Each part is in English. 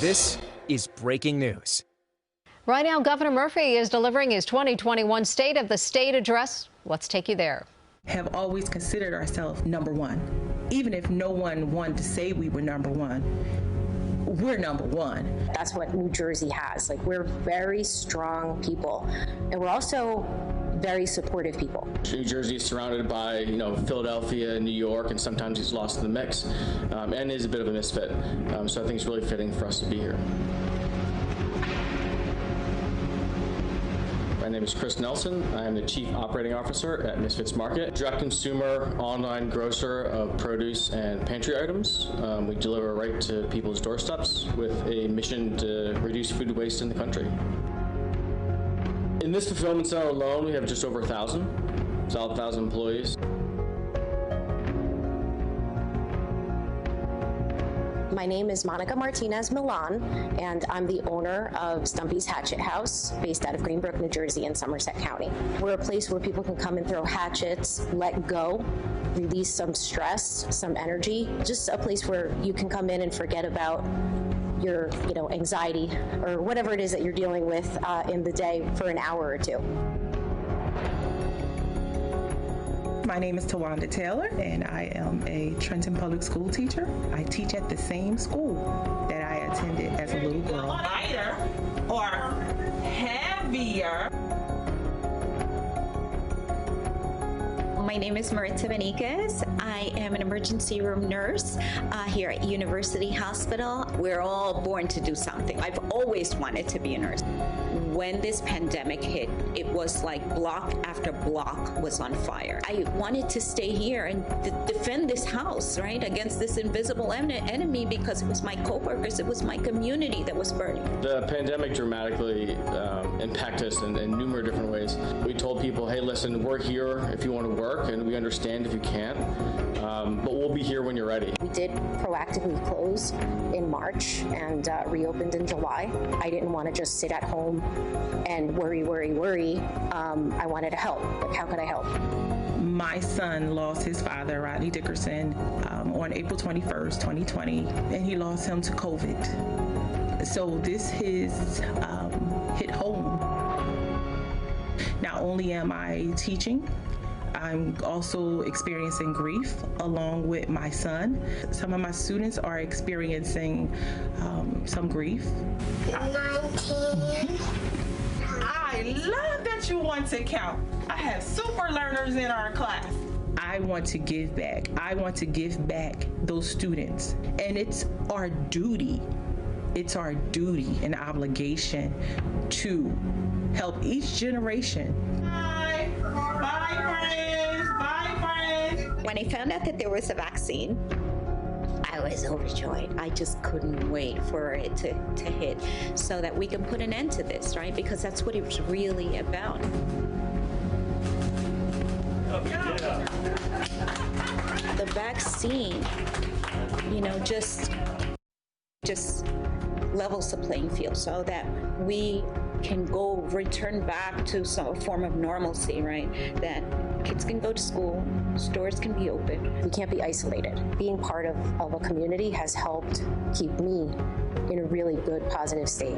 This is breaking news. Right now, Governor Murphy is delivering his 2021 State of the State address. Let's take you there. Have always considered ourselves number one. Even if no one wanted to say we were number one, we're number one. That's what New Jersey has. Like, we're very strong people, and we're also very supportive people. New Jersey is surrounded by, Philadelphia and New York, and sometimes he's lost in the mix, and is a bit of a misfit. So I think it's really fitting for us to be here. My name is Chris Nelson. I am the Chief Operating Officer at Misfits Market, direct consumer online grocer of produce and pantry items. We deliver right to people's doorsteps with a mission to reduce food waste in the country. In this fulfillment center alone, we have just over 1,000 employees. My name is Monica Martinez Milan, and I'm the owner of Stumpy's Hatchet House, based out of Greenbrook, New Jersey in Somerset County. We're a place where people can come and throw hatchets, let go, release some stress, some energy. Just a place where you can come in and forget about your, anxiety or whatever it is that you're dealing with in the day for an hour or two. My name is Tawanda Taylor, and I am a Trenton Public School teacher. I teach at the same school that I attended as a little girl. Lighter or heavier. My name is Maritza Benitez. I am an emergency room nurse here at University Hospital. We're all born to do something. I've always wanted to be a nurse. When this pandemic hit, it was like block after block was on fire. I wanted to stay here and defend this house, right, against this invisible enemy, because it was my coworkers, it was my community that was burning. The pandemic dramatically impacted us in numerous different ways. We told people, hey, listen, we're here if you want to work, and we understand if you can't, but we'll be here when you're ready. We did proactively close in March and reopened in July. I didn't want to just sit at home and worry. I wanted to help. Like, how could I help? My son lost his father, Rodney Dickerson, on April 21st, 2020, and he lost him to COVID. So this has hit home. Not only am I teaching, I'm also experiencing grief along with my son. Some of my students are experiencing some grief. 19. I love that you want to count. I have super learners in our class. I want to give back. I want to give back those students. And it's our duty. It's our duty and obligation to help each generation. Bye. Bye, friends. Bye, friends. When I found out that there was a vaccine, I was overjoyed. I just couldn't wait for it to hit so that we can put an end to this, right? Because that's what it was really about. The vaccine, just levels the playing field so that we can return back to some form of normalcy, right? That kids can go to school, stores can be open. We can't be isolated. Being part of a community has helped keep me in a really good, positive state.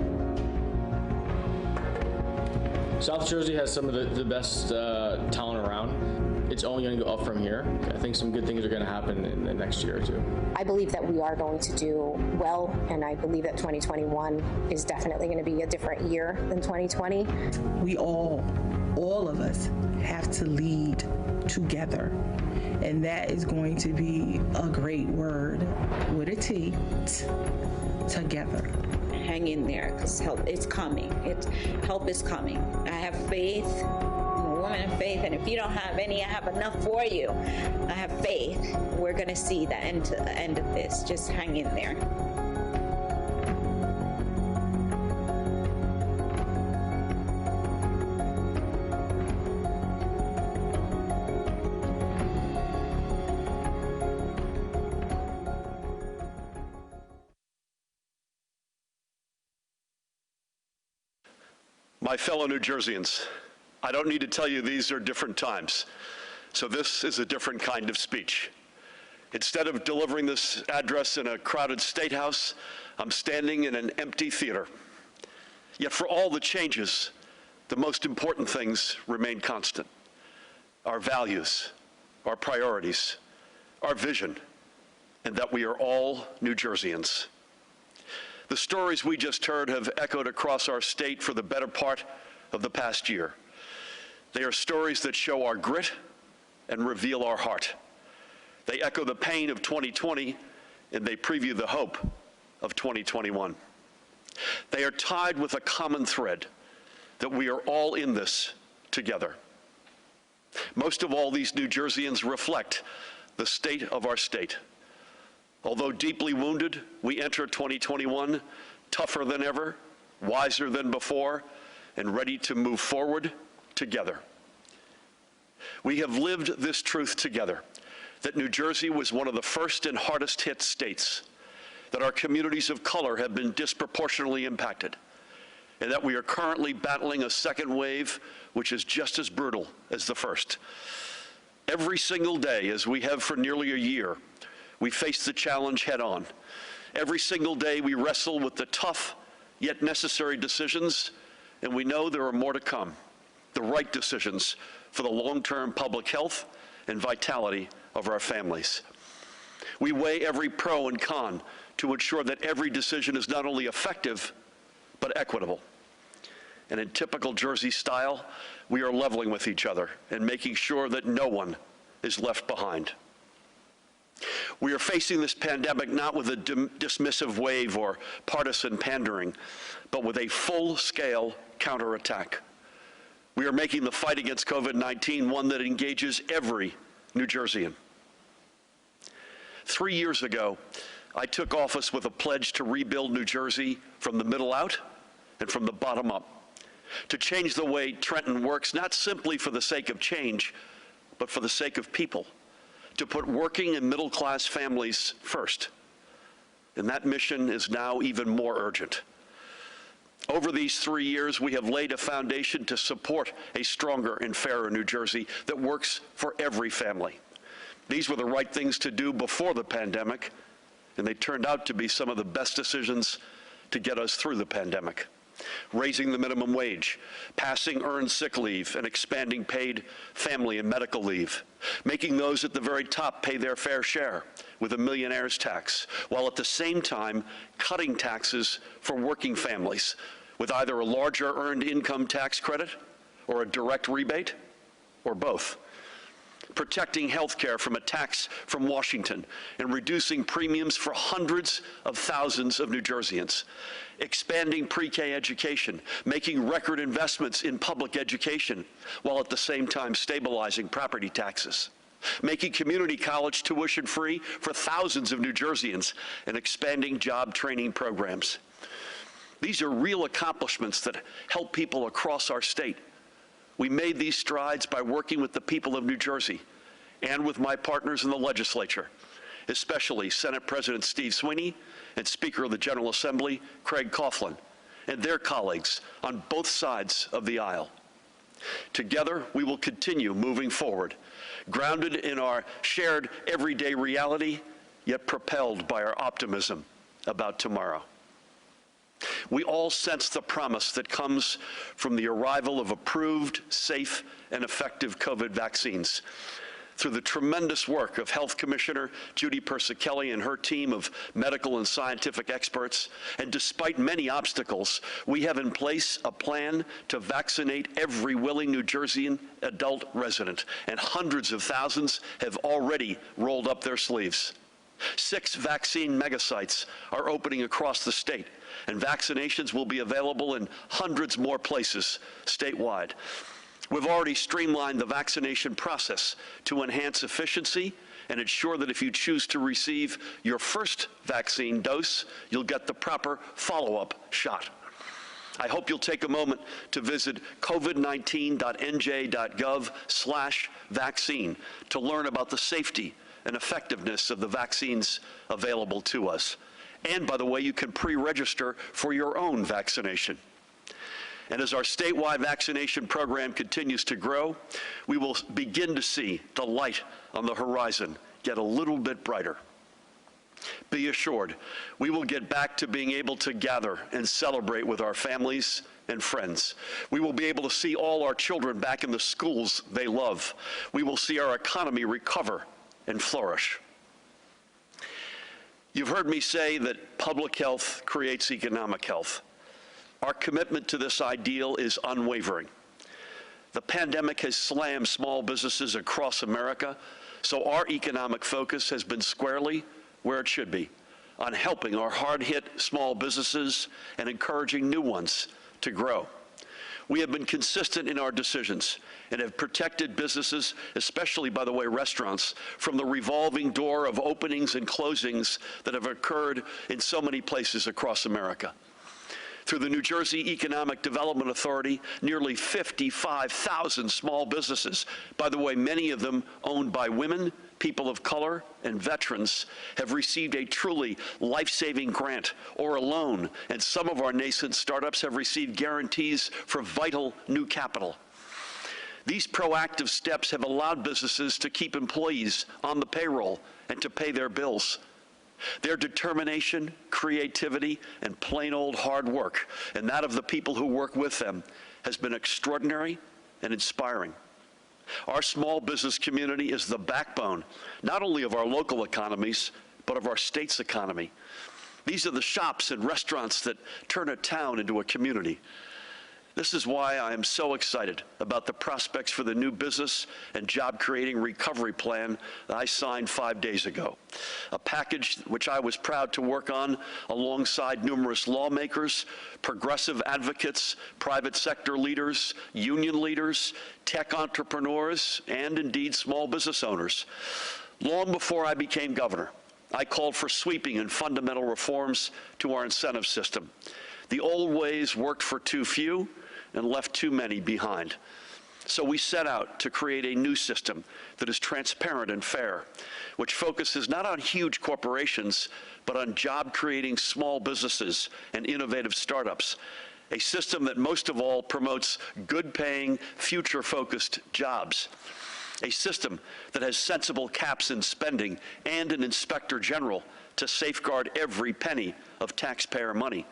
South Jersey has some of the best talent around. It's only going to go up from here. I think some good things are going to happen in the next year or two. I believe that we are going to do well, and I believe that 2021 is definitely going to be a different year than 2020. We all of us have to lead together. And that is going to be a great word with a T, together. Hang in there, because help is coming. Help is coming. I have faith. I'm a woman of faith, and if you don't have any, I have enough for you. I have faith. We're going to see the end of this. Just hang in there. My fellow New Jerseyans, I don't need to tell you these are different times, so this is a different kind of speech. Instead of delivering this address in a crowded State House, I'm standing in an empty theater. Yet for all the changes, the most important things remain constant. Our values, our priorities, our vision, and that we are all New Jerseyans. The stories we just heard have echoed across our state for the better part of the past year. They are stories that show our grit and reveal our heart. They echo the pain of 2020, and they preview the hope of 2021. They are tied with a common thread, that we are all in this together. Most of all, these New Jerseyans reflect the state of our state. Although deeply wounded, we enter 2021 tougher than ever, wiser than before, and ready to move forward together. We have lived this truth together, that New Jersey was one of the first and hardest hit states, that our communities of color have been disproportionately impacted, and that we are currently battling a second wave which is just as brutal as the first. Every single day, as we have for nearly a year, we face the challenge head on. Every single day we wrestle with the tough yet necessary decisions, and we know there are more to come, the right decisions for the long-term public health and vitality of our families. We weigh every pro and con to ensure that every decision is not only effective, but equitable. And in typical Jersey style, we are leveling with each other and making sure that no one is left behind. We are facing this pandemic not with a dismissive wave or partisan pandering, but with a full-scale counterattack. We are making the fight against COVID-19 one that engages every New Jerseyan. 3 years ago, I took office with a pledge to rebuild New Jersey from the middle out and from the bottom up, to change the way Trenton works, not simply for the sake of change, but for the sake of people, to put working and middle-class families first. And that mission is now even more urgent. Over these 3 years, we have laid a foundation to support a stronger and fairer New Jersey that works for every family. These were the right things to do before the pandemic, and they turned out to be some of the best decisions to get us through the pandemic. Raising the minimum wage, passing earned sick leave, and expanding paid family and medical leave, making those at the very top pay their fair share with a millionaire's tax, while at the same time cutting taxes for working families with either a larger earned income tax credit or a direct rebate, or both. Protecting health care from attacks from Washington and reducing premiums for hundreds of thousands of New Jerseyans. Expanding pre-K education, making record investments in public education, while at the same time stabilizing property taxes. Making community college tuition free for thousands of New Jerseyans and expanding job training programs. These are real accomplishments that help people across our state. We made these strides by working with the people of New Jersey and with my partners in the legislature, especially Senate President Steve Sweeney and Speaker of the General Assembly, Craig Coughlin, and their colleagues on both sides of the aisle. Together, we will continue moving forward, grounded in our shared everyday reality, yet propelled by our optimism about tomorrow. We all sense the promise that comes from the arrival of approved, safe, and effective COVID vaccines. Through the tremendous work of Health Commissioner Judy Persichilli and her team of medical and scientific experts, and despite many obstacles, we have in place a plan to vaccinate every willing New Jerseyan adult resident, and hundreds of thousands have already rolled up their sleeves. 6 vaccine megasites are opening across the state, and vaccinations will be available in hundreds more places statewide. We've already streamlined the vaccination process to enhance efficiency and ensure that if you choose to receive your first vaccine dose, you'll get the proper follow-up shot. I hope you'll take a moment to visit covid19.nj.gov/vaccine to learn about the safety and effectiveness of the vaccines available to us. And by the way, you can pre-register for your own vaccination. And as our statewide vaccination program continues to grow, we will begin to see the light on the horizon get a little bit brighter. Be assured, we will get back to being able to gather and celebrate with our families and friends. We will be able to see all our children back in the schools they love. We will see our economy recover and flourish. You've heard me say that public health creates economic health. Our commitment to this ideal is unwavering. The pandemic has slammed small businesses across America, so our economic focus has been squarely where it should be, on helping our hard-hit small businesses and encouraging new ones to grow. We have been consistent in our decisions and have protected businesses, especially, by the way, restaurants, from the revolving door of openings and closings that have occurred in so many places across America. Through the New Jersey Economic Development Authority, nearly 55,000 small businesses, by the way, many of them owned by women, people of color, and veterans, have received a truly life-saving grant or a loan, and some of our nascent startups have received guarantees for vital new capital. These proactive steps have allowed businesses to keep employees on the payroll and to pay their bills. Their determination, creativity, and plain old hard work, and that of the people who work with them, has been extraordinary and inspiring. Our small business community is the backbone, not only of our local economies, but of our state's economy. These are the shops and restaurants that turn a town into a community. This is why I am so excited about the prospects for the new business and job-creating recovery plan that I signed 5 days ago, a package which I was proud to work on alongside numerous lawmakers, progressive advocates, private sector leaders, union leaders, tech entrepreneurs, and indeed small business owners. Long before I became governor, I called for sweeping and fundamental reforms to our incentive system. The old ways worked for too few and left too many behind. So we set out to create a new system that is transparent and fair, which focuses not on huge corporations, but on job-creating small businesses and innovative startups. A system that most of all promotes good-paying, future-focused jobs. A system that has sensible caps in spending and an inspector general to safeguard every penny of taxpayer money.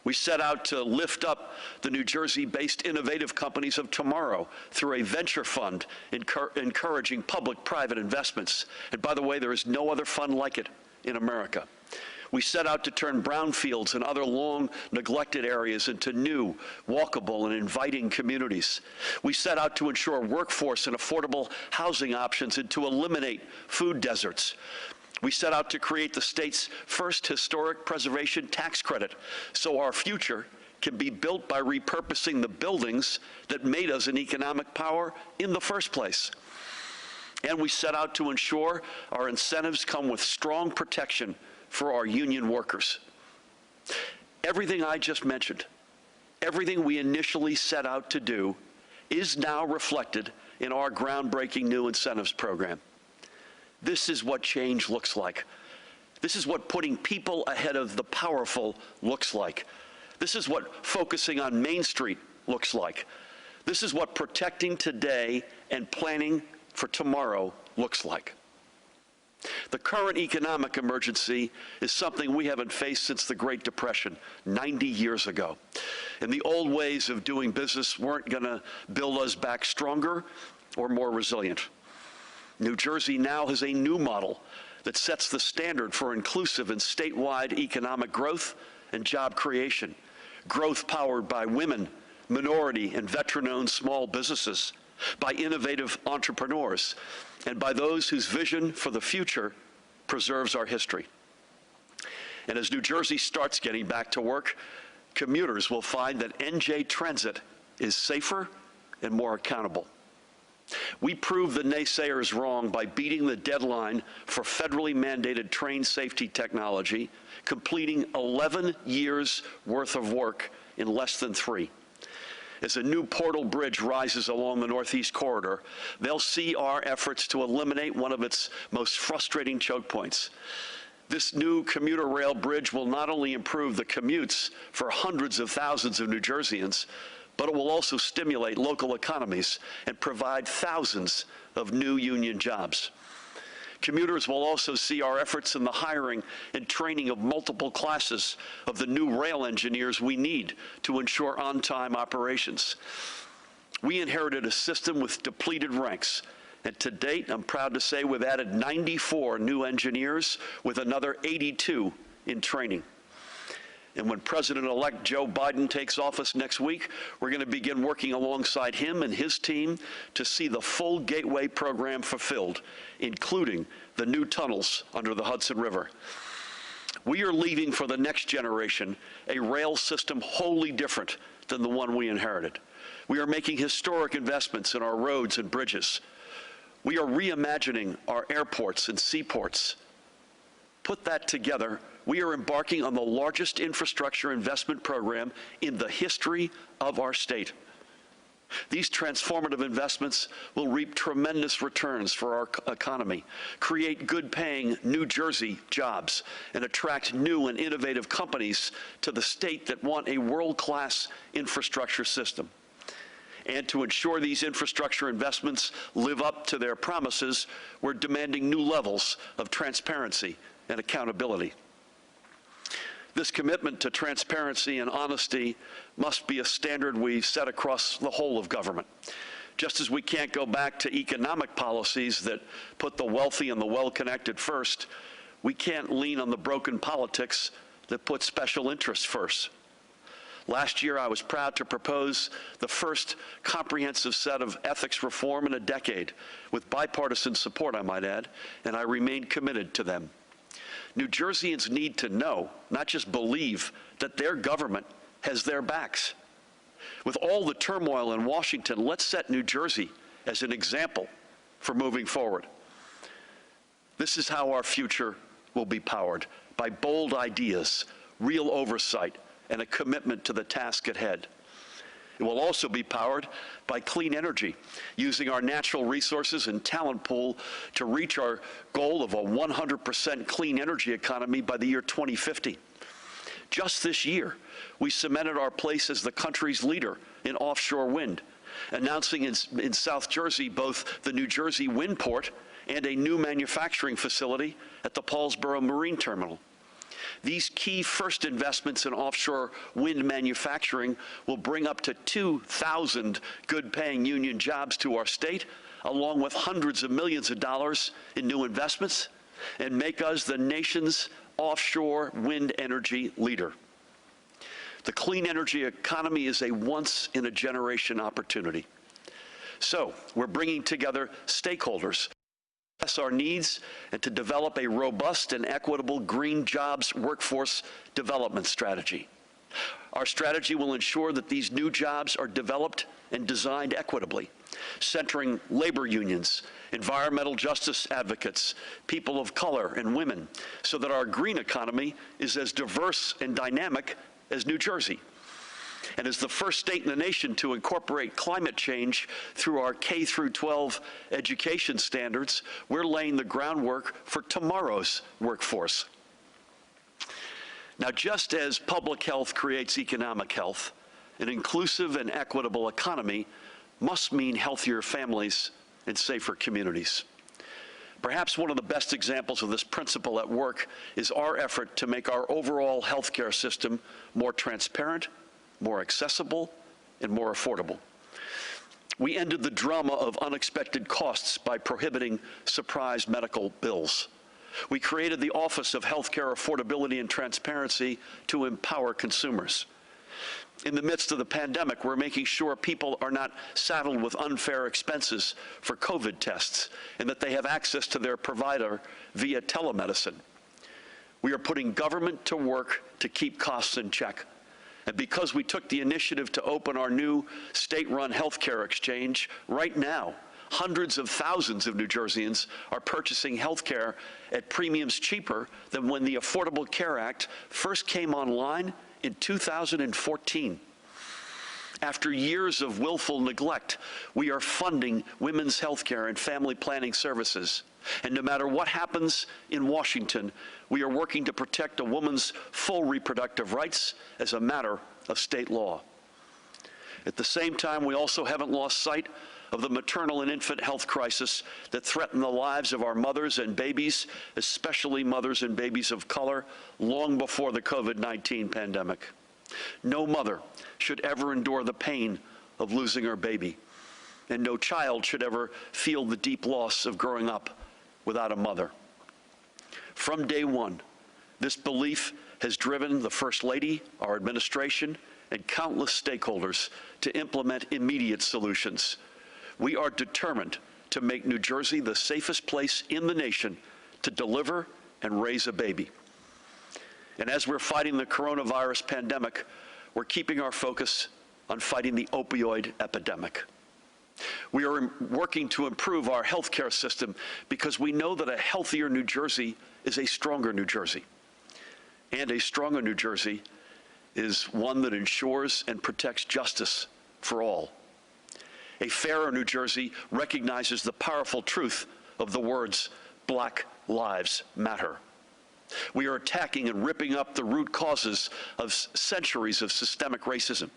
We set out to lift up the New Jersey-based innovative companies of tomorrow through a venture fund encouraging public-private investments. And by the way, there is no other fund like it in America. We set out to turn brownfields and other long-neglected areas into new, walkable, and inviting communities. We set out to ensure workforce and affordable housing options and to eliminate food deserts. We set out to create the state's first historic preservation tax credit so our future can be built by repurposing the buildings that made us an economic power in the first place. And we set out to ensure our incentives come with strong protection for our union workers. Everything I just mentioned, everything we initially set out to do, is now reflected in our groundbreaking new incentives program. This is what change looks like. This is what putting people ahead of the powerful looks like. This is what focusing on Main Street looks like. This is what protecting today and planning for tomorrow looks like. The current economic emergency is something we haven't faced since the Great Depression 90 years ago. And the old ways of doing business weren't going to build us back stronger or more resilient. New Jersey now has a new model that sets the standard for inclusive and statewide economic growth and job creation. Growth powered by women, minority, and veteran-owned small businesses, by innovative entrepreneurs, and by those whose vision for the future preserves our history. And as New Jersey starts getting back to work, commuters will find that NJ Transit is safer and more accountable. We proved the naysayers wrong by beating the deadline for federally mandated train safety technology, completing 11 years' worth of work in less than 3. As a new Portal Bridge rises along the Northeast Corridor, they'll see our efforts to eliminate one of its most frustrating choke points. This new commuter rail bridge will not only improve the commutes for hundreds of thousands of New Jerseyans, but it will also stimulate local economies and provide thousands of new union jobs. Commuters will also see our efforts in the hiring and training of multiple classes of the new rail engineers we need to ensure on-time operations. We inherited a system with depleted ranks, and to date, I'm proud to say we've added 94 new engineers with another 82 in training. And when President-elect Joe Biden takes office next week, we're going to begin working alongside him and his team to see the full Gateway program fulfilled, including the new tunnels under the Hudson River. We are leaving for the next generation a rail system wholly different than the one we inherited. We are making historic investments in our roads and bridges. We are reimagining our airports and seaports. Put that together, we are embarking on the largest infrastructure investment program in the history of our state. These transformative investments will reap tremendous returns for our economy, create good-paying New Jersey jobs, and attract new and innovative companies to the state that want a world-class infrastructure system. And to ensure these infrastructure investments live up to their promises, we're demanding new levels of transparency and accountability. This commitment to transparency and honesty must be a standard we set across the whole of government. Just as we can't go back to economic policies that put the wealthy and the well-connected first, we can't lean on the broken politics that put special interests first. Last year, I was proud to propose the first comprehensive set of ethics reform in a decade, with bipartisan support, I might add, and I remain committed to them. New Jerseyans need to know, not just believe, that their government has their backs. With all the turmoil in Washington, let's set New Jersey as an example for moving forward. This is how our future will be powered, by bold ideas, real oversight, and a commitment to the task at hand. It will also be powered by clean energy, using our natural resources and talent pool to reach our goal of a 100% clean energy economy by the year 2050. Just this year, we cemented our place as the country's leader in offshore wind, announcing in South Jersey both the New Jersey Wind Port and a new manufacturing facility at the Paulsboro Marine Terminal. These key first investments in offshore wind manufacturing will bring up to 2,000 good-paying union jobs to our state, along with hundreds of millions of dollars in new investments, and make us the nation's offshore wind energy leader. The clean energy economy is a once-in-a-generation opportunity. So we're bringing together stakeholders to assess our needs and to develop a robust and equitable green jobs workforce development strategy. Our strategy will ensure that these new jobs are developed and designed equitably, centering labor unions, environmental justice advocates, people of color, and women, so that our green economy is as diverse and dynamic as New Jersey. And as the first state in the nation to incorporate climate change through our K-12 education standards, we're laying the groundwork for tomorrow's workforce. Now, just as public health creates economic health, an inclusive and equitable economy must mean healthier families and safer communities. Perhaps one of the best examples of this principle at work is our effort to make our overall healthcare system more transparent, more accessible, and more affordable. We ended the drama of unexpected costs by prohibiting surprise medical bills. We created the Office of Healthcare Affordability and Transparency to empower consumers. In the midst of the pandemic, we're making sure people are not saddled with unfair expenses for COVID tests and that they have access to their provider via telemedicine. We are putting government to work to keep costs in check. And because we took the initiative to open our new state-run healthcare exchange, right now, hundreds of thousands of New Jerseyans are purchasing healthcare at premiums cheaper than when the Affordable Care Act first came online in 2014. After years of willful neglect, we are funding women's healthcare and family planning services. And no matter what happens in Washington, we are working to protect a woman's full reproductive rights as a matter of state law. At the same time, we also haven't lost sight of the maternal and infant health crisis that threatened the lives of our mothers and babies, especially mothers and babies of color, long before the COVID-19 pandemic. No mother should ever endure the pain of losing her baby, and no child should ever feel the deep loss of growing up without a mother. From day one, this belief has driven the First Lady, our administration, and countless stakeholders to implement immediate solutions. We are determined to make New Jersey the safest place in the nation to deliver and raise a baby. And as we're fighting the coronavirus pandemic, we're keeping our focus on fighting the opioid epidemic. We are working to improve our healthcare system because we know that a healthier New Jersey is a stronger New Jersey. And a stronger New Jersey is one that ensures and protects justice for all. A fairer New Jersey recognizes the powerful truth of the words, "Black Lives Matter." We are attacking and ripping up the root causes of centuries of systemic racism.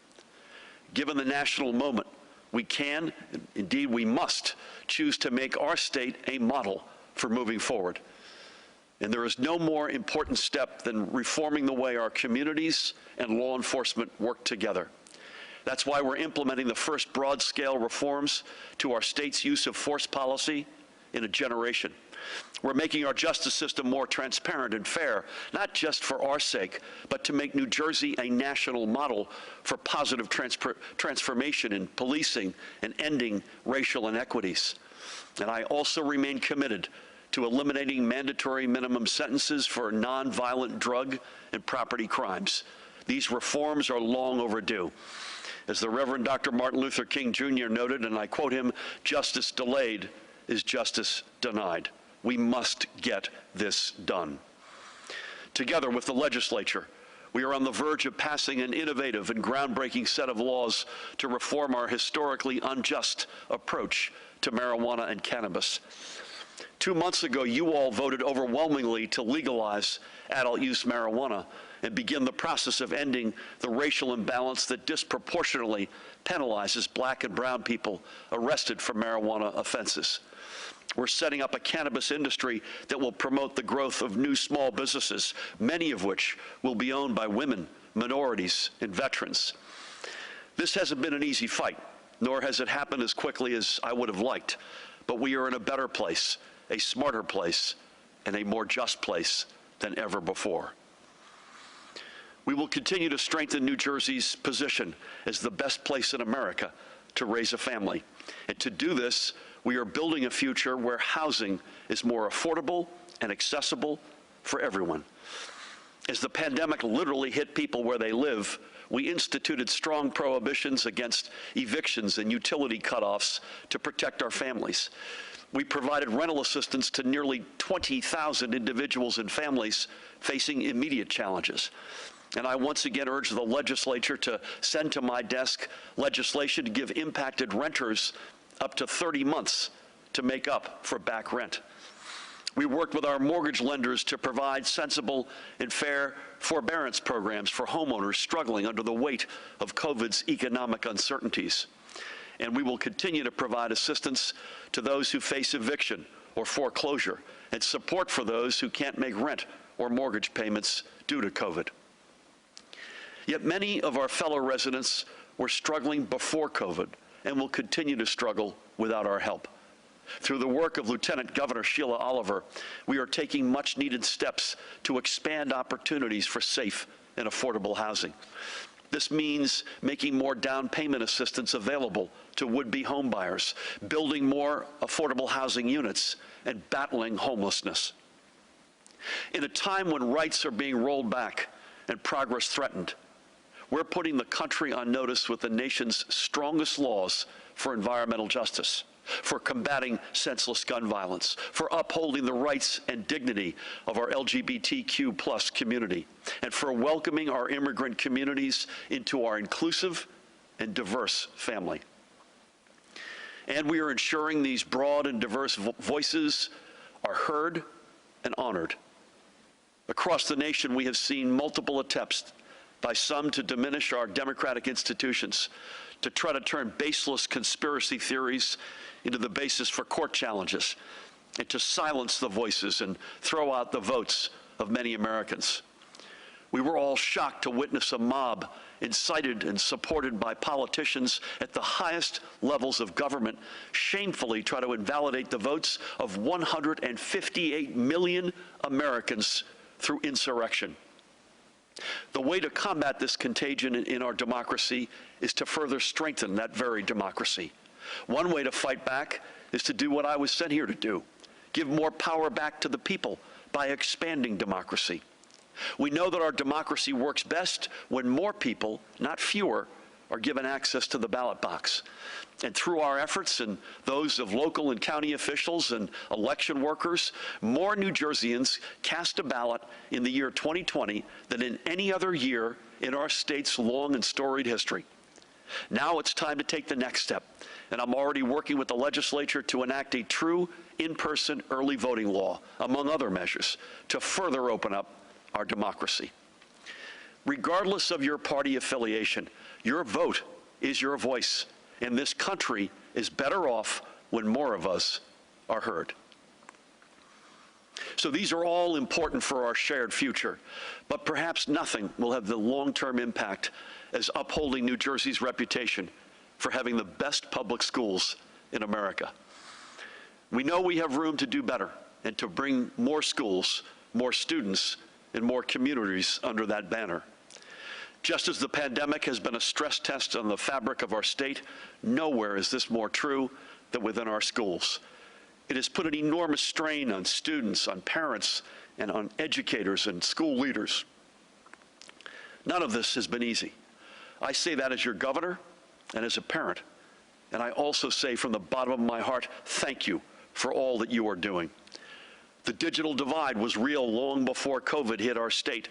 Given the national moment, we can, indeed we must, choose to make our state a model for moving forward. And there is no more important step than reforming the way our communities and law enforcement work together. That's why we're implementing the first broad-scale reforms to our state's use of force policy in a generation. We're making our justice system more transparent and fair, not just for our sake, but to make New Jersey a national model for positive transformation in policing and ending racial inequities. And I also remain committed to eliminating mandatory minimum sentences for nonviolent drug and property crimes. These reforms are long overdue. As the Reverend Dr. Martin Luther King Jr. noted, and I quote him, "Justice delayed is justice denied." We must get this done. Together with the legislature, we are on the verge of passing an innovative and groundbreaking set of laws to reform our historically unjust approach to marijuana and cannabis. 2 months ago, you all voted overwhelmingly to legalize adult use marijuana and begin the process of ending the racial imbalance that disproportionately penalizes black and brown people arrested for marijuana offenses. We're setting up a cannabis industry that will promote the growth of new small businesses, many of which will be owned by women, minorities, and veterans. This hasn't been an easy fight, nor has it happened as quickly as I would have liked, but we are in a better place, a smarter place, and a more just place than ever before. We will continue to strengthen New Jersey's position as the best place in America to raise a family. And to do this, we are building a future where housing is more affordable and accessible for everyone. As the pandemic literally hit people where they live, we instituted strong prohibitions against evictions and utility cutoffs to protect our families. We provided rental assistance to nearly 20,000 individuals and families facing immediate challenges. And I once again urge the legislature to send to my desk legislation to give impacted renters up to 30 months to make up for back rent. We worked with our mortgage lenders to provide sensible and fair forbearance programs for homeowners struggling under the weight of COVID's economic uncertainties. And we will continue to provide assistance to those who face eviction or foreclosure and support for those who can't make rent or mortgage payments due to COVID. Yet many of our fellow residents were struggling before COVID and will continue to struggle without our help. Through the work of Lieutenant Governor Sheila Oliver, we are taking much-needed steps to expand opportunities for safe and affordable housing. This means making more down payment assistance available to would-be homebuyers, building more affordable housing units, and battling homelessness. In a time when rights are being rolled back and progress threatened, we're putting the country on notice with the nation's strongest laws for environmental justice, for combating senseless gun violence, for upholding the rights and dignity of our LGBTQ+ community, and for welcoming our immigrant communities into our inclusive and diverse family. And we are ensuring these broad and diverse voices are heard and honored. Across the nation, we have seen multiple attempts by some to diminish our democratic institutions, to try to turn baseless conspiracy theories into the basis for court challenges, and to silence the voices and throw out the votes of many Americans. We were all shocked to witness a mob incited and supported by politicians at the highest levels of government shamefully try to invalidate the votes of 158 million Americans through insurrection. The way to combat this contagion in our democracy is to further strengthen that very democracy. One way to fight back is to do what I was sent here to do: give more power back to the people by expanding democracy. We know that our democracy works best when more people, not fewer, are given access to the ballot box. And through our efforts and those of local and county officials and election workers, more New Jerseyans cast a ballot in the year 2020 than in any other year in our state's long and storied history. Now it's time to take the next step, and I'm already working with the legislature to enact a true in-person early voting law, among other measures, to further open up our democracy. Regardless of your party affiliation, your vote is your voice, and this country is better off when more of us are heard. So these are all important for our shared future, but perhaps nothing will have the long-term impact as upholding New Jersey's reputation for having the best public schools in America. We know we have room to do better and to bring more schools, more students, and more communities under that banner. Just as the pandemic has been a stress test on the fabric of our state, nowhere is this more true than within our schools. It has put an enormous strain on students, on parents, and on educators and school leaders. None of this has been easy. I say that as your governor and as a parent. And I also say from the bottom of my heart, thank you for all that you are doing. The digital divide was real long before COVID hit our state,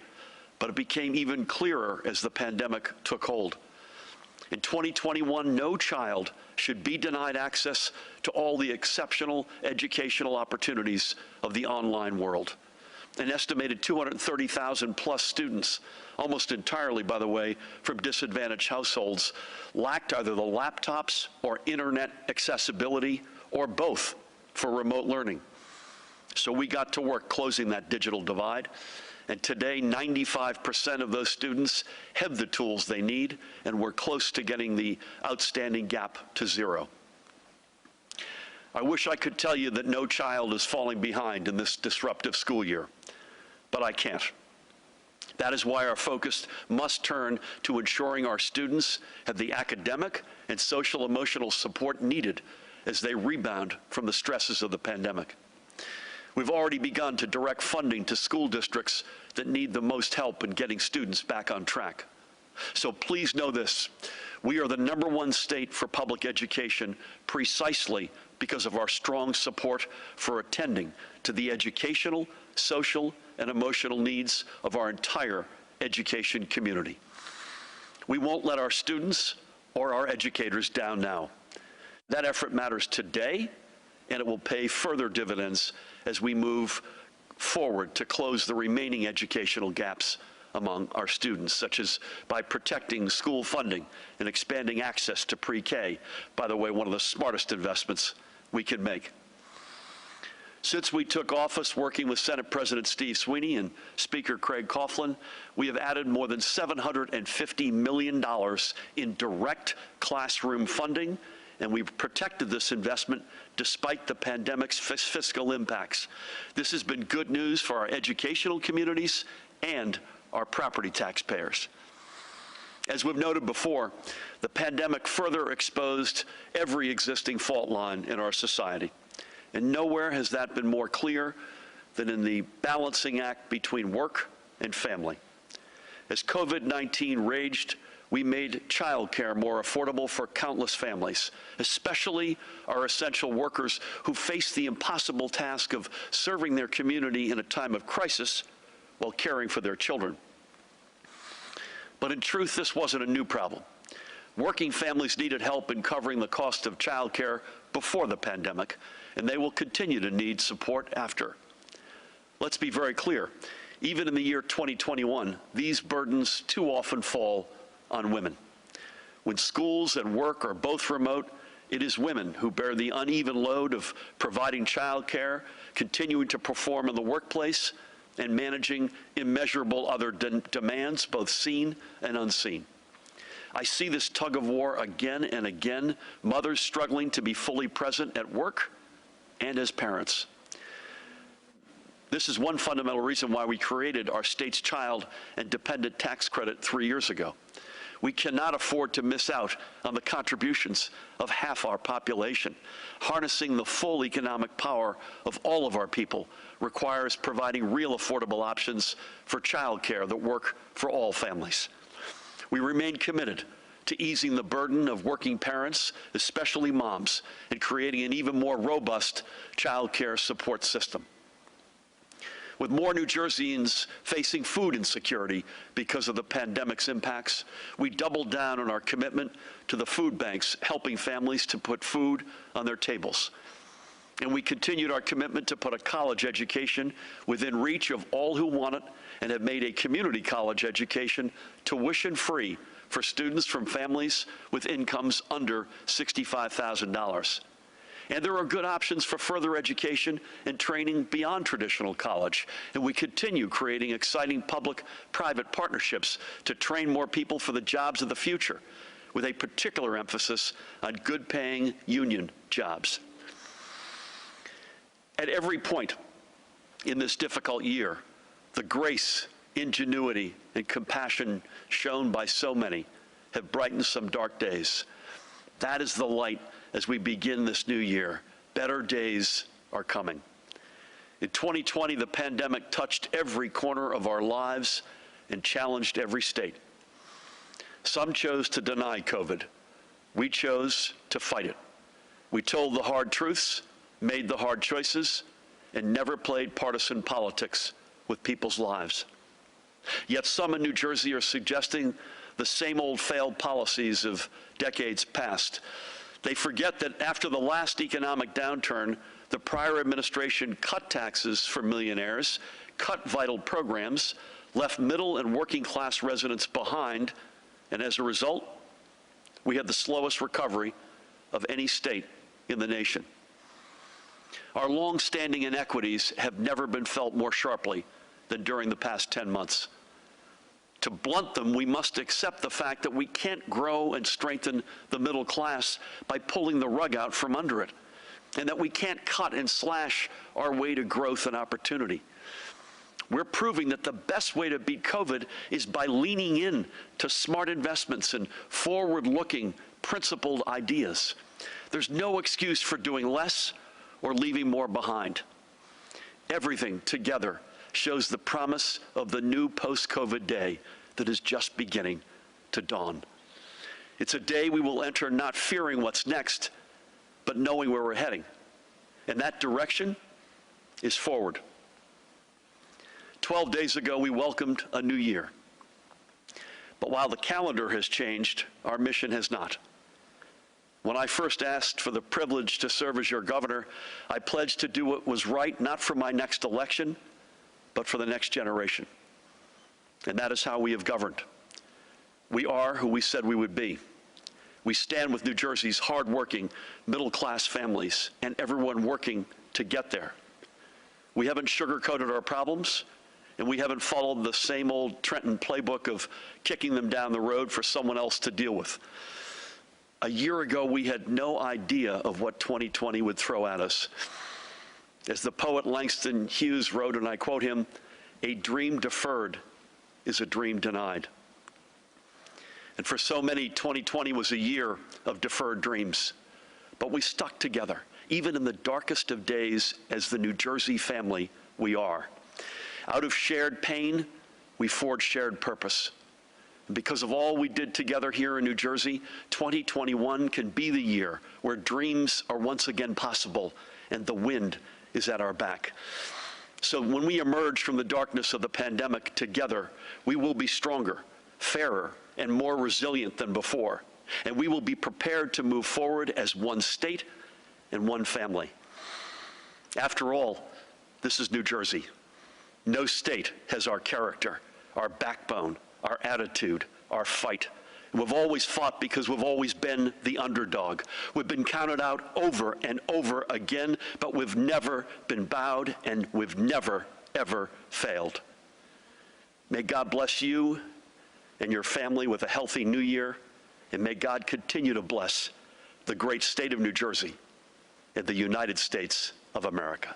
but it became even clearer as the pandemic took hold. In 2021, no child should be denied access to all the exceptional educational opportunities of the online world. An estimated 230,000 plus students, almost entirely, by the way, from disadvantaged households, lacked either the laptops or internet accessibility or both for remote learning. So we got to work closing that digital divide. And today, 95% of those students have the tools they need, and we're close to getting the outstanding gap to zero. I wish I could tell you that no child is falling behind in this disruptive school year, but I can't. That is why our focus must turn to ensuring our students have the academic and social-emotional support needed as they rebound from the stresses of the pandemic. We've already begun to direct funding to school districts that need the most help in getting students back on track. So please know this: we are the #1 state for public education precisely because of our strong support for attending to the educational, social, and emotional needs of our entire education community. We won't let our students or our educators down now. That effort matters today, and it will pay further dividends as we move forward to close the remaining educational gaps among our students, such as by protecting school funding and expanding access to pre-K. By the way, one of the smartest investments we can make. Since we took office, working with Senate President Steve Sweeney and Speaker Craig Coughlin, we have added more than $750 million in direct classroom funding, and we've protected this investment despite the pandemic's fiscal impacts. This has been good news for our educational communities and our property taxpayers. As we've noted before, the pandemic further exposed every existing fault line in our society, and nowhere has that been more clear than in the balancing act between work and family. As COVID-19 raged, we made childcare more affordable for countless families, especially our essential workers who face the impossible task of serving their community in a time of crisis while caring for their children. But in truth, this wasn't a new problem. Working families needed help in covering the cost of childcare before the pandemic, and they will continue to need support after. Let's be very clear. Even in the year 2021, these burdens too often fall on women. When schools and work are both remote, it is women who bear the uneven load of providing childcare, continuing to perform in the workplace, and managing immeasurable other demands, both seen and unseen. I see this tug of war again and again, mothers struggling to be fully present at work and as parents. This is one fundamental reason why we created our state's child and dependent tax credit 3 years ago. We cannot afford to miss out on the contributions of half our population. Harnessing the full economic power of all of our people requires providing real affordable options for childcare that work for all families. We remain committed to easing the burden of working parents, especially moms, and creating an even more robust childcare support system. With more New Jerseyans facing food insecurity because of the pandemic's impacts, we doubled down on our commitment to the food banks, helping families to put food on their tables. And we continued our commitment to put a college education within reach of all who want it, and have made a community college education tuition-free for students from families with incomes under $65,000. And there are good options for further education and training beyond traditional college. And we continue creating exciting public-private partnerships to train more people for the jobs of the future, with a particular emphasis on good-paying union jobs. At every point in this difficult year, the grace, ingenuity, and compassion shown by so many have brightened some dark days. That is the light as we begin this new year. Better days are coming. In 2020, the pandemic touched every corner of our lives and challenged every state. Some chose to deny COVID. We chose to fight it. We told the hard truths, made the hard choices, and never played partisan politics with people's lives. Yet some in New Jersey are suggesting the same old failed policies of decades past. They forget that after the last economic downturn, the prior administration cut taxes for millionaires, cut vital programs, left middle and working class residents behind, and as a result, we had the slowest recovery of any state in the nation. Our long-standing inequities have never been felt more sharply than during the past 10 months. To blunt them, we must accept the fact that we can't grow and strengthen the middle class by pulling the rug out from under it, and that we can't cut and slash our way to growth and opportunity. We're proving that the best way to beat COVID is by leaning in to smart investments and forward-looking, principled ideas. There's no excuse for doing less or leaving more behind. Everything together shows the promise of the new post-COVID day that is just beginning to dawn. It's a day we will enter not fearing what's next, but knowing where we're heading. And that direction is forward. 12 days ago, we welcomed a new year. But while the calendar has changed, our mission has not. When I first asked for the privilege to serve as your governor, I pledged to do what was right, not for my next election, but for the next generation. And that is how we have governed. We are who we said we would be. We stand with New Jersey's hardworking, middle-class families and everyone working to get there. We haven't sugarcoated our problems, and we haven't followed the same old Trenton playbook of kicking them down the road for someone else to deal with. A year ago, we had no idea of what 2020 would throw at us. As the poet Langston Hughes wrote, and I quote him, "A dream deferred is a dream denied." And for so many, 2020 was a year of deferred dreams. But we stuck together, even in the darkest of days, as the New Jersey family we are. Out of shared pain, we forged shared purpose. And because of all we did together here in New Jersey, 2021 can be the year where dreams are once again possible and the wind is at our back. So when we emerge from the darkness of the pandemic together, we will be stronger, fairer, and more resilient than before. And we will be prepared to move forward as one state and one family. After all, this is New Jersey. No state has our character, our backbone, our attitude, our fight, We've always fought because we've always been the underdog. We've been counted out over and over again, but we've never been bowed, and we've never, ever failed. May God bless you and your family with a healthy new year, and may God continue to bless the great state of New Jersey and the United States of America.